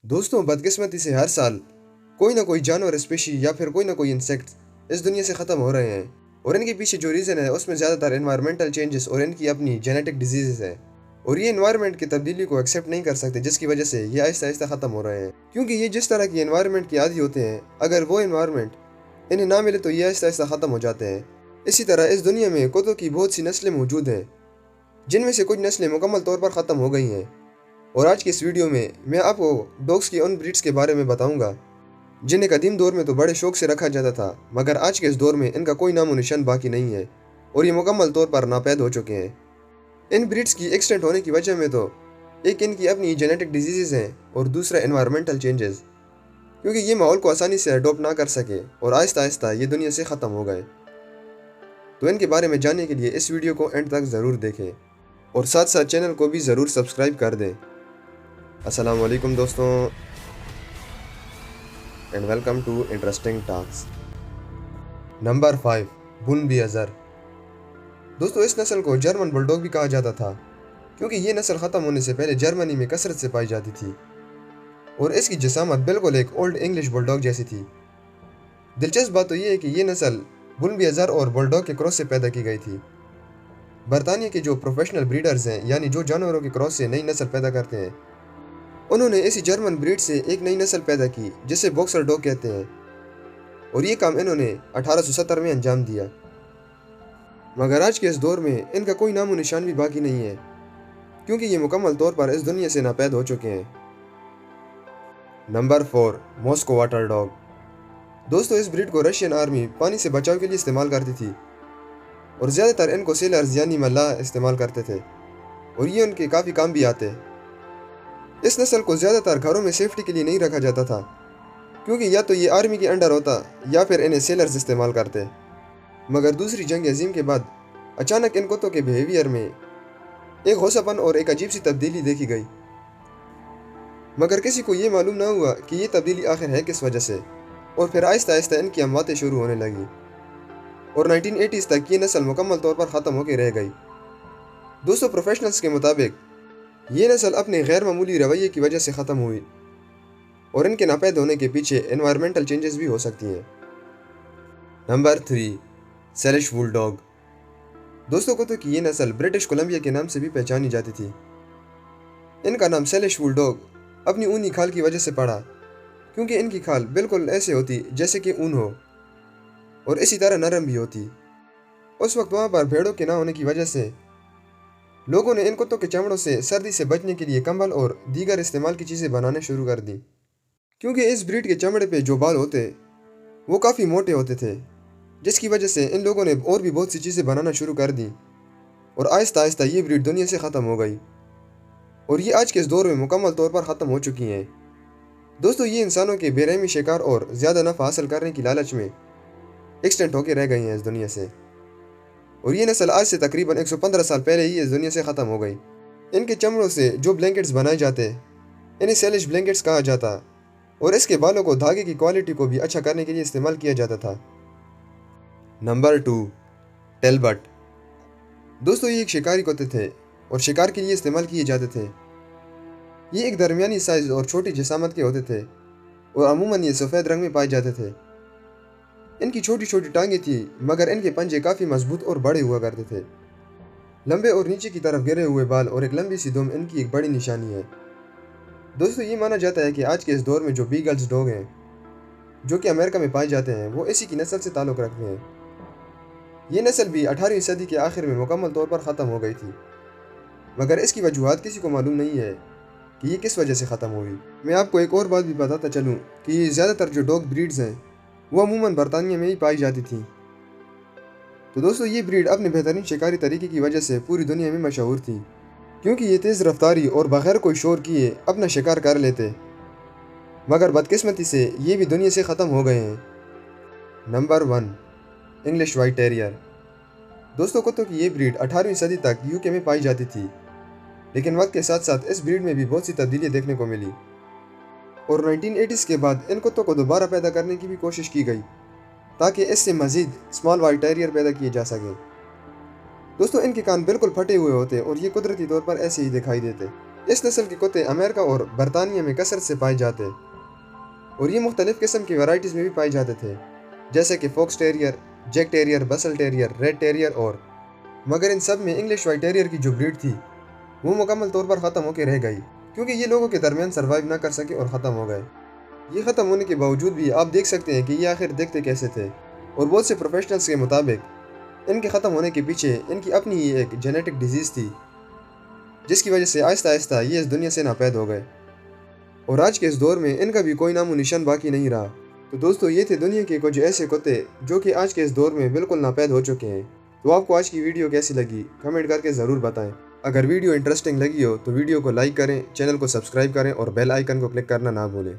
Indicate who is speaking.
Speaker 1: दोस्तों, बदकिस्मती से हर साल कोई ना कोई जानवर स्पेशी या फिर कोई ना कोई इंसेक्ट इस दुनिया से ख़त्म हो रहे हैं। और इनके पीछे जो रीज़न है उसमें ज़्यादातर एनवायरमेंटल चेंजेस और इनकी अपनी जेनेटिक डिजीज़ है। और ये एनवायरनमेंट की तब्दीली को एक्सेप्ट नहीं कर सकते, जिसकी वजह से ये आहिस्ता आहिस्ता ख़त्म हो रहे हैं। क्योंकि ये जिस तरह की एनवायरनमेंट के आदी होते हैं, अगर वो एनवायरनमेंट इन्हें ना मिले तो ये आहिस्ता आहिस्ता ख़त्म हो जाते हैं। इसी तरह इस दुनिया में कुत्तों की बहुत सी नस्लें मौजूद हैं, जिनमें से कुछ नस्लें मुकम्मल तौर पर ख़त्म हो गई हैं। और आज की इस वीडियो में मैं आपको डॉग्स की उन ब्रीड्स के बारे में बताऊंगा जिन्हें कदीम दौर में तो बड़े शौक से रखा जाता था, मगर आज के इस दौर में इनका कोई नामो निशान बाकी नहीं है और ये मुकम्मल तौर पर नापैद हो चुके हैं। इन ब्रीड्स की एक्सटेंट होने की वजह में तो एक इनकी अपनी जेनेटिक डिजीज़ हैं और दूसरा एनवायरमेंटल चेंजेस, क्योंकि ये माहौल को आसानी से अडोप्ट ना कर सके और आहिस्ता आहिस्ता ये दुनिया से ख़त्म हो गए। तो इनके बारे में जानने के लिए इस वीडियो को एंड तक ज़रूर देखें और साथ साथ चैनल को भी ज़रूर सब्सक्राइब कर दें। अस्सलाम वालेकुम दोस्तों, and welcome to interesting talks. Number 5, बुलबियाज़र। दोस्तों, इस नस्ल को जर्मन बुलडॉग भी कहा जाता था, क्योंकि ये नस्ल ख़त्म होने से पहले जर्मनी में कसरत से पाई जाती थी और इसकी जिसामत बिल्कुल एक ओल्ड इंग्लिश बुलडॉग जैसी थी। दिलचस्प बात तो ये है कि ये नस्ल बुलबियाज़र और बुलडॉग के क्रॉस से पैदा की गई थी। बरतानिया के जो प्रोफेशनल ब्रीडर्स हैं, यानी जो जानवरों के क्रॉस से नई नस्ल पैदा करते हैं, उन्होंने इसी जर्मन ब्रीड से एक नई नस्ल पैदा की जिसे बॉक्सर डॉग कहते हैं। और ये काम इन्होंने 1870 में अंजाम दिया, मगर आज के इस दौर में इनका कोई नामो निशान भी बाकी नहीं है, क्योंकि ये मुकम्मल तौर पर इस दुनिया से नापैद हो चुके हैं। Number 4, Moscow water dog. दोस्तों, इस ब्रीड को रशियन आर्मी पानी से बचाव के लिए इस्तेमाल करती थी और ज़्यादातर इनको सेलर्स यानी मल्लाह इस्तेमाल करते थे और ये उनके काफ़ी काम भी आते। इस नस्ल को ज़्यादातर घरों में सेफ्टी के लिए नहीं रखा जाता था, क्योंकि या तो ये आर्मी के अंडर होता या फिर इन्हें सेलर्स इस्तेमाल करते। मगर दूसरी जंग अजीम के बाद अचानक इन कुत्तों के बिहेवियर में एक होसापन और एक अजीब सी तब्दीली देखी गई, मगर किसी को ये मालूम ना हुआ कि ये तब्दीली आखिर है किस वजह से। और फिर आहिस्ता आहिस्ता इनकी अमवातें शुरू होने लगी और 1980s तक ये नस्ल मुकम्मल तौर पर ख़त्म होकर रह गई। दोस्तों, प्रोफेशनल्स के मुताबिक ये नस्ल अपने गैर मामूली रवैये की वजह से ख़त्म हुई और इनके नापैद होने के पीछे एनवायरमेंटल चेंजेस भी हो सकती हैं। नंबर 3, सेलिश बुलडॉग। दोस्तों, कुत्तों की ये नस्ल ब्रिटिश कोलंबिया के नाम से भी पहचानी जाती थी। इनका नाम सेलिश बुलडॉग अपनी ऊनी खाल की वजह से पड़ा, क्योंकि इनकी खाल बिल्कुल ऐसे होती जैसे कि ऊन हो और इसी तरह नरम भी होती। उस वक्त वहाँ पर भेड़ों के ना होने की वजह से लोगों ने इन कुत्तों के चमड़ों से सर्दी से बचने के लिए कंबल और दीगर इस्तेमाल की चीज़ें बनाने शुरू कर दी, क्योंकि इस ब्रीड के चमड़े पे जो बाल होते वो काफ़ी मोटे होते थे, जिसकी वजह से इन लोगों ने और भी बहुत सी चीज़ें बनाना शुरू कर दी और आहिस्ता आहिस्ता ये ब्रीड दुनिया से ख़त्म हो गई और ये आज के इस दौर में मुकम्मल तौर पर ख़त्म हो चुकी हैं। दोस्तों, ये इंसानों के बेरहमी शिकार और ज़्यादा नफ़ा हासिल करने की लालच में एक्सटेंट होकर रह गई हैं इस दुनिया से, और ये नस्ल आज से तकरीबन 115 साल पहले ही इस दुनिया से ख़त्म हो गई। इनके चमड़ों से जो ब्लैंकेट्स बनाए जाते इन्हें सेलिश ब्लैंकेट्स कहा जाता और इसके बालों को धागे की क्वालिटी को भी अच्छा करने के लिए इस्तेमाल किया जाता था। नंबर 2, टेलबट। दोस्तों, ये एक शिकारी कुत्ते थे और शिकार के लिए इस्तेमाल किए जाते थे। ये एक दरमियानी साइज और छोटी जिसामत के होते थे और अमूमन ये सफ़ेद रंग में पाए जाते थे। इनकी छोटी छोटी टांगें थी, मगर इनके पंजे काफ़ी मजबूत और बड़े हुआ करते थे। लंबे और नीचे की तरफ गिरे हुए बाल और एक लंबी सी दुम इनकी एक बड़ी निशानी है। दोस्तों, ये माना जाता है कि आज के इस दौर में जो बीगल्स डॉग हैं, जो कि अमेरिका में पाए जाते हैं, वो इसी की नस्ल से ताल्लुक़ रखते हैं। ये नस्ल भी 18वीं सदी के आखिर में मुकम्मल तौर पर ख़त्म हो गई थी, मगर इसकी वजूहात किसी को मालूम नहीं है कि ये किस वजह से ख़त्म हुई। मैं आपको एक और बात भी बताता चलूँ कि ज़्यादातर जो डॉग ब्रीड्स हैं वो अमूमन बरतानिया में ही पाई जाती थी। तो दोस्तों, ये ब्रीड अपने बेहतरीन शिकारी तरीके की वजह से पूरी दुनिया में मशहूर थी, क्योंकि ये तेज़ रफ्तारी और बग़ैर कोई शोर किए अपना शिकार कर लेते, मगर बदकिस्मती से ये भी दुनिया से ख़त्म हो गए हैं। Number 1, English white terrier. दोस्तों, कुत्तों की ये ब्रीड 18वीं सदी तक यूके में पाई जाती थी, लेकिन वक्त के साथ साथ इस ब्रीड में भी बहुत सी तब्दीलियाँ देखने को मिली और 1980s के बाद इन कुत्तों को दोबारा पैदा करने की भी कोशिश की गई, ताकि इससे मज़ीद स्मॉल वाइट टेरियर पैदा किए जा सके। दोस्तों, इनके कान बिल्कुल फटे हुए होते और ये कुदरती तौर पर ऐसे ही दिखाई देते। اس نسل کے کتے امریکہ اور برطانیہ میں کثرت سے پائے جاتے اور یہ مختلف قسم کی ورائٹیز میں بھی پائے جاتے تھے، جیسے کہ فوکس ٹیریئر، جیک ٹیریئر، بسل ٹیریئر، ریڈ ٹیریئر اور مگر ان سب میں انگلش وائٹ ٹیریئر کی جو بریڈ تھی وہ مکمل طور پر ختم ہو کے رہ گئی، کیونکہ یہ لوگوں کے درمیان سروائیو نہ کر سکے اور ختم ہو گئے۔ یہ ختم ہونے کے باوجود بھی آپ دیکھ سکتے ہیں کہ یہ آخر دیکھتے کیسے تھے، اور بہت سے پروفیشنلز کے مطابق ان کے ختم ہونے کے پیچھے ان کی اپنی ہی ایک جینیٹک ڈیزیز تھی، جس کی وجہ سے آہستہ آہستہ یہ اس دنیا سے ناپید ہو گئے، اور آج کے اس دور میں ان کا بھی کوئی نام و نشان باقی نہیں رہا۔ تو دوستو، یہ تھے دنیا کے کچھ ایسے کتے جو کہ آج کے اس دور میں بالکل ناپید ہو چکے ہیں۔ تو آپ کو آج کی ویڈیو کیسی لگی کمنٹ کر کے ضرور بتائیں۔ اگر ویڈیو انٹرسٹنگ لگی ہو تو ویڈیو کو لائک کریں، چینل کو سبسکرائب کریں اور بیل آئیکن کو کلک کرنا نہ بھولیں۔